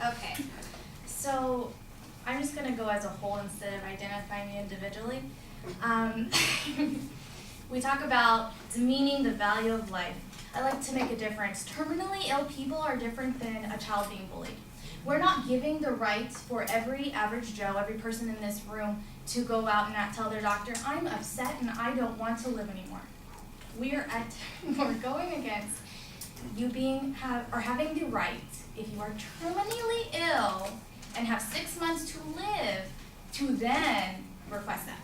Okay, so I'm just gonna go as a whole instead of identifying you individually. Um, we talk about demeaning the value of life. I like to make a difference. Terminally ill people are different than a child being bullied. We're not giving the right for every average Joe, every person in this room, to go out and not tell their doctor, I'm upset and I don't want to live anymore. We're going against you having the right, if you are terminally ill and have 6 months to live, to then request that.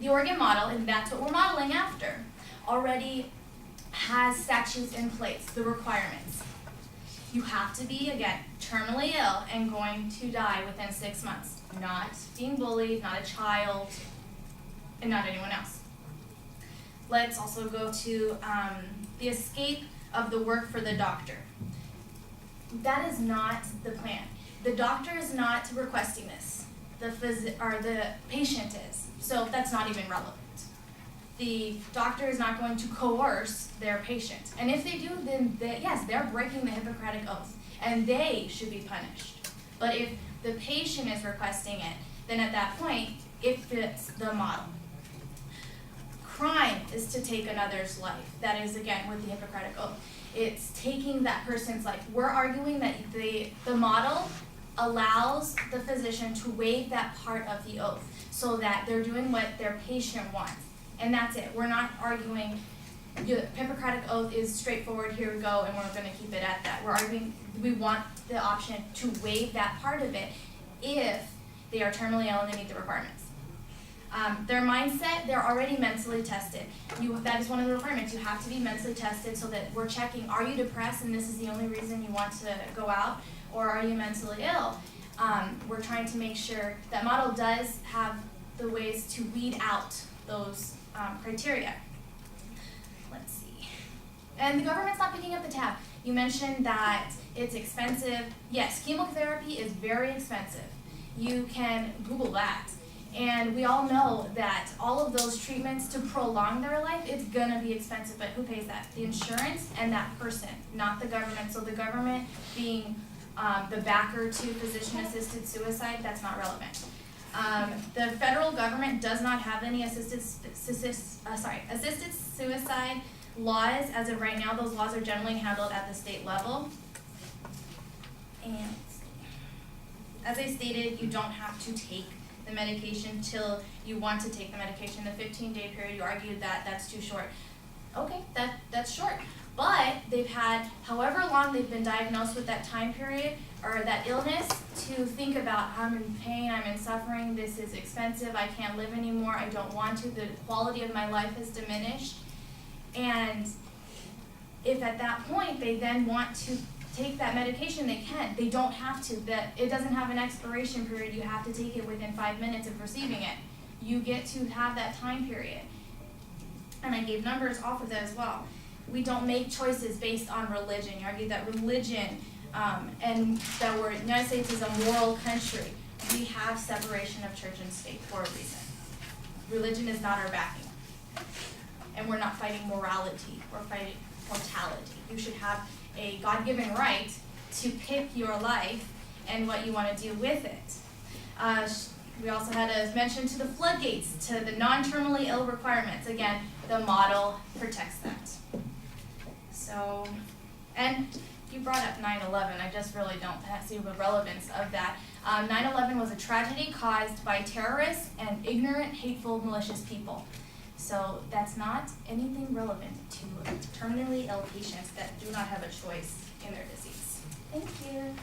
The Oregon model, and that's what we're modeling after, already has statutes in place, the requirements. You have to be, again, terminally ill and going to die within 6 months. Not being bullied, not a child, and not anyone else. Let's also go to the escape of the work for the doctor. That is not the plan. The doctor is not requesting this. The patient is. So that's not even relevant. The doctor is not going to coerce their patient. And if they do, then yes, they're breaking the Hippocratic Oath, and they should be punished. But if the patient is requesting it, then at that point, it fits the model. Crime is to take another's life. That is, again, with the Hippocratic Oath. It's taking that person's life. We're arguing that the model allows the physician to waive that part of the oath so that they're doing what their patient wants. And that's it. We're not arguing the Hippocratic Oath is straightforward, here we go, and we're going to keep it at that. We're arguing we want the option to waive that part of it if they are terminally ill and they meet the requirements. Their mindset, they're already mentally tested. That is one of the requirements. You have to be mentally tested so that we're checking, are you depressed and this is the only reason you want to go out, or are you mentally ill? We're trying to make sure that model does have the ways to weed out those criteria. Let's see. And the government's not picking up the tab. You mentioned that it's expensive. Yes, chemotherapy is very expensive. You can Google that. And we all know that all of those treatments to prolong their life, it's gonna be expensive, but who pays that? The insurance and that person, not the government. So the government being the backer to physician-assisted suicide, that's not relevant. The federal government does not have any assisted suicide laws as of right now. Those laws are generally handled at the state level. And as I stated, you don't have to take the medication till you want to take the medication. The 15-day period, you argued that that's too short. Okay, that's short. But they've had however long they've been diagnosed with that time period or that illness to think about, I'm in pain, I'm in suffering, this is expensive, I can't live anymore, I don't want to, the quality of my life is diminished. And if at that point they then want to take that medication, they can. They don't have to. It doesn't have an expiration period. You have to take it within 5 minutes of receiving it. You get to have that time period. And I gave numbers off of that as well. We don't make choices based on religion. You argued that religion and that the United States is a moral country. We have separation of church and state for a reason. Religion is not our backing. And we're not fighting morality. We're fighting mortality. You should have a God-given right to pick your life and what you want to do with it. We also had a mention to the floodgates, to the non-terminally ill requirements. Again, the model protects that. So, and you brought up 9/11. I just really don't see the relevance of that. 9/11 was a tragedy caused by terrorists and ignorant, hateful, malicious people. So that's not anything relevant to terminally ill patients that do not have a choice in their disease. Thank you.